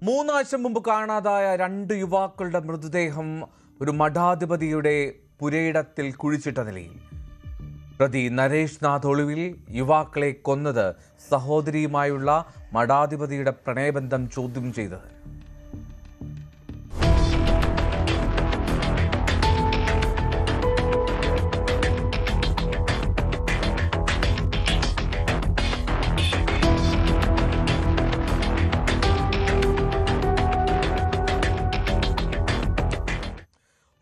മൂന്നാഴ്ച മുമ്പ് കാണാതായ 2 യുവാക്കളുടെ മൃതദേഹം ഒരു മഠാധിപതിയുടെ പുരയിടത്തിൽ കുഴിച്ചിട്ട നിലയിൽ. പ്രതി നരേഷ് നാഥ് ഒളിവിൽ. യുവാക്കളെ കൊന്നത് സഹോദരിയുമായുള്ള മഠാധിപതിയുടെ പ്രണയബന്ധം ചോദ്യം ചെയ്തത്.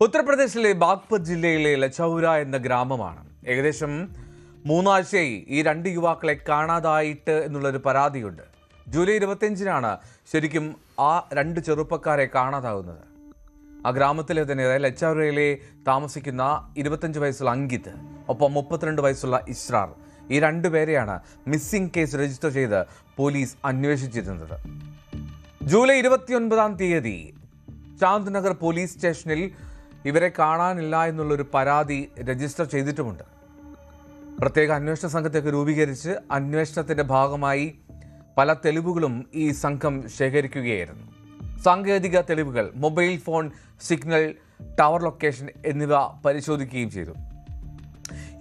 ഉത്തർപ്രദേശിലെ ബാഗ്പത് ജില്ലയിലെ ലച്ചൌര എന്ന ഗ്രാമമാണ്. ഏകദേശം 3 ആഴ്ചയായി ഈ 2 യുവാക്കളെ കാണാതായിട്ട് എന്നുള്ളൊരു പരാതിയുണ്ട്. ജൂലൈ 25-നാണ് ശരിക്കും ആ 2 ചെറുപ്പക്കാരെ കാണാതാകുന്നത്. ആ ഗ്രാമത്തിലെ തന്നെ ലച്ചൌരയിലെ താമസിക്കുന്ന 25 വയസ്സുള്ള അങ്കിത്, ഒപ്പം 32 വയസ്സുള്ള ഇസ്രാർ, ഈ 2 പേരെയാണ് മിസ്സിംഗ് കേസ് രജിസ്റ്റർ ചെയ്ത് പോലീസ് അന്വേഷിച്ചിരുന്നത്. ജൂലൈ 29-ാം തീയതി ചാന്ദ് നഗർ പോലീസ് സ്റ്റേഷനിൽ ഇവരെ കാണാനില്ല എന്നുള്ളൊരു പരാതി രജിസ്റ്റർ ചെയ്തിട്ടുമുണ്ട്. പ്രത്യേക അന്വേഷണ സംഘത്തെയൊക്കെ രൂപീകരിച്ച് അന്വേഷണത്തിൻ്റെ ഭാഗമായി പല തെളിവുകളും ഈ സംഘം ശേഖരിക്കുകയായിരുന്നു. സാങ്കേതിക തെളിവുകൾ, mobile phone signal, tower location എന്നിവ പരിശോധിക്കുകയും ചെയ്തു.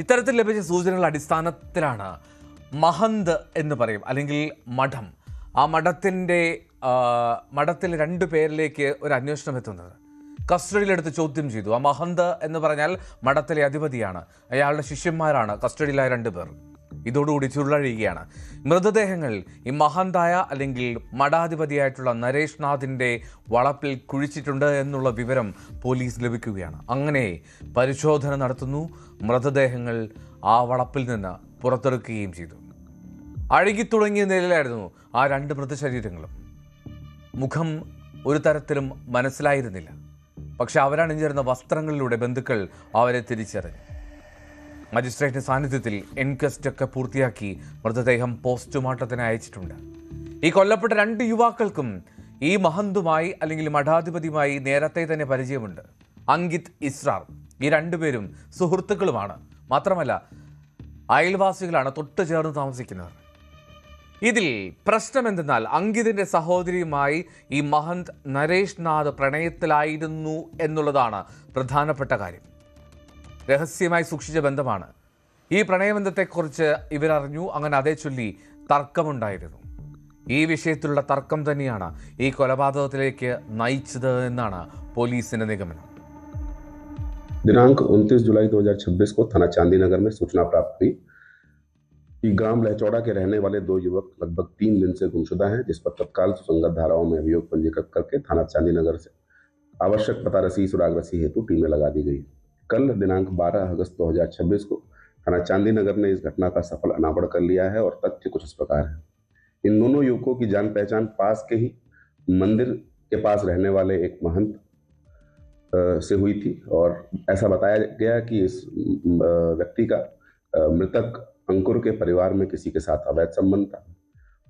ഇത്തരത്തിൽ ലഭിച്ച സൂചനകളുടെ അടിസ്ഥാനത്തിലാണ് മഹന്ത് എന്ന് പറയും, അല്ലെങ്കിൽ മഠം, ആ മഠത്തിലെ 2 പേരിലേക്ക് ഒരു അന്വേഷണം എത്തുന്നത്. കസ്റ്റഡിയിലെടുത്ത് ചോദ്യം ചെയ്തു. ആ മഹന്ത് എന്ന് പറഞ്ഞാൽ മഠത്തിലെ അധിപതിയാണ്. അയാളുടെ ശിഷ്യന്മാരാണ് കസ്റ്റഡിയിലായ 2 പേർ. ഇതോടുകൂടി ചുരുളഴിയുകയാണ്. മൃതദേഹങ്ങൾ ഈ മഹന്തായ അല്ലെങ്കിൽ മഠാധിപതിയായിട്ടുള്ള നരേഷ് നാഥിൻ്റെ വളപ്പിൽ കുഴിച്ചിട്ടുണ്ട് എന്നുള്ള വിവരം പോലീസ് ലഭിക്കുകയാണ്. അങ്ങനെ പരിശോധന നടത്തുന്നു. മൃതദേഹങ്ങൾ ആ വളപ്പിൽ നിന്ന് പുറത്തെടുക്കുകയും ചെയ്തു. അഴുകിത്തുടങ്ങിയ നിലയിലായിരുന്നു ആ 2 മൃതശരീരങ്ങളും. മുഖം ഒരു തരത്തിലും മനസ്സിലായിരുന്നില്ല. പക്ഷെ അവരണിഞ്ഞിരുന്ന വസ്ത്രങ്ങളിലൂടെ ബന്ധുക്കൾ അവരെ തിരിച്ചറിഞ്ഞു. മജിസ്ട്രേറ്റിന്റെ സാന്നിധ്യത്തിൽ എൻക്വസ്റ്റ് ഒക്കെ പൂർത്തിയാക്കി മൃതദേഹം പോസ്റ്റ്മോർട്ടത്തിന് അയച്ചിട്ടുണ്ട്. ഈ കൊല്ലപ്പെട്ട 2 യുവാക്കൾക്കും ഈ മഹന്തുമായി അല്ലെങ്കിൽ മഠാധിപതിയുമായി നേരത്തെ തന്നെ പരിചയമുണ്ട്. അങ്കിത്, ഇസ്രാർ, ഈ 2 പേരും സുഹൃത്തുക്കളുമാണ്. മാത്രമല്ല അയൽവാസികളാണ്, തൊട്ട് ചേർന്ന് താമസിക്കുന്നവർ. ഇതിൽ പ്രശ്നം എന്തെന്നാൽ അങ്കിതിൻ്റെ സഹോദരിയുമായി ഈ മഹന്ത് നരേഷ് നാഥ് പ്രണയത്തിലായിരുന്നു എന്നുള്ളതാണ് പ്രധാനപ്പെട്ട കാര്യം. രഹസ്യമായി സൂക്ഷിച്ച ബന്ധമാണ്. ഈ പ്രണയബന്ധത്തെക്കുറിച്ച് ഇവരറിഞ്ഞു. അങ്ങനെ അതേ ചൊല്ലി തർക്കമുണ്ടായിരുന്നു. ഈ വിഷയത്തിലുള്ള തർക്കം തന്നെയാണ് ഈ കൊലപാതകത്തിലേക്ക് നയിച്ചത് എന്നാണ് പോലീസിന്റെ നിഗമനം. दिनांक 29 जुलाई 2026 को थाना चांदी नगर में सूचना प्राप्त हुई कि ग्राम लहचौड़ा के रहने वाले 2 युवक लगभग 3 दिन से गुमशुदा हैं, जिस पर तत्काल सुसंगत धाराओं में अभियोग पंजीकृत करके थाना चांदी नगर से आवश्यक पता रसी सुराग रसी हेतु टीमें लगा दी गई। कल दिनांक 12 अगस्त 2026 को थाना चांदी नगर ने इस घटना का सफल अनावरण कर लिया है और तथ्य कुछ इस प्रकार है। इन दोनों युवकों की जान पहचान पास के ही मंदिर के पास रहने वाले एक महंत से हुई थी और ऐसा बताया गया कि इस व्यक्ति का मृतक अंकुर के परिवार में किसी के साथ अवैध संबंध था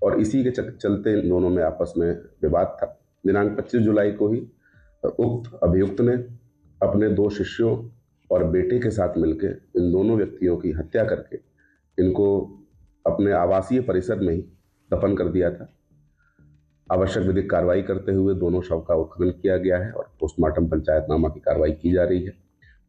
और इसी के चलते इन दोनों में आपस में विवाद था। दिनांक 25 जुलाई को ही उक्त अभियुक्त ने अपने 2 शिष्यों और बेटे के साथ मिलकर इन दोनों व्यक्तियों की हत्या करके इनको अपने आवासीय परिसर में ही दफन कर दिया था। आवश्यक विधिक कार्रवाई करते हुए दोनों शव का उत्खनन किया गया है और पोस्टमार्टम पंचायतनामा की कार्रवाई की जा रही है।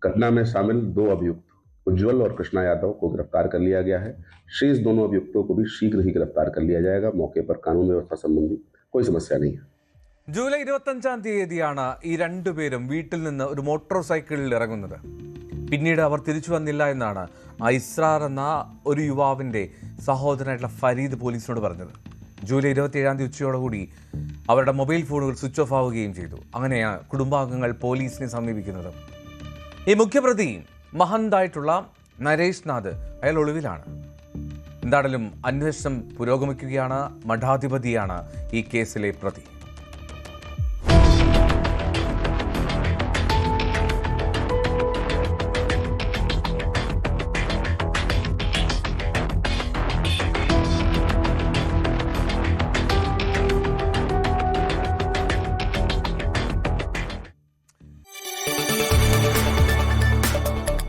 घटना में शामिल 2 अभियुक्त उज्ज्वल और कृष्णा यादव को गिरफ्तार कर लिया गया है। शेष दोनों अभियुक्तों को भी शीघ्र ही गिरफ्तार कर लिया जाएगा। मौके पर कानून व्यवस्था संबंधी कोई समस्या नहीं है। ജൂലൈ 25-ാം തീയതിയാണ് ഈ 2 പേരും വീട്ടിൽ നിന്ന് ഒരു മോട്ടോർ സൈക്കിളിൽ ഇറങ്ങുന്നത്. പിന്നീട് അവർ തിരിച്ചു വന്നില്ല എന്നാണ് ഇസ്രാർ എന്ന ഒരു യുവാവിൻ്റെ സഹോദരനായിട്ടുള്ള ഫരീദ് പോലീസിനോട് പറഞ്ഞത്. ജൂലൈ 27-ാം തീയതി ഉച്ചയോടുകൂടി അവരുടെ മൊബൈൽ ഫോണുകൾ സ്വിച്ച് ഓഫ് ആവുകയും ചെയ്തു. അങ്ങനെയാണ് കുടുംബാംഗങ്ങൾ പോലീസിനെ സമീപിക്കുന്നത്. ഈ മുഖ്യപ്രതി മഹന്തായിട്ടുള്ള നരേഷ് നാഥ് അയാൾ ഒളിവിലാണ്. എന്തായാലും അന്വേഷണം പുരോഗമിക്കുകയാണ്. മഠാധിപതിയാണ് ഈ കേസിലെ പ്രതി.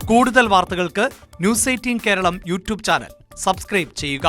കൂടുതൽ വാർത്തകൾക്ക് news 18 Keralam YouTube channel subscribe ചെയ്യുക.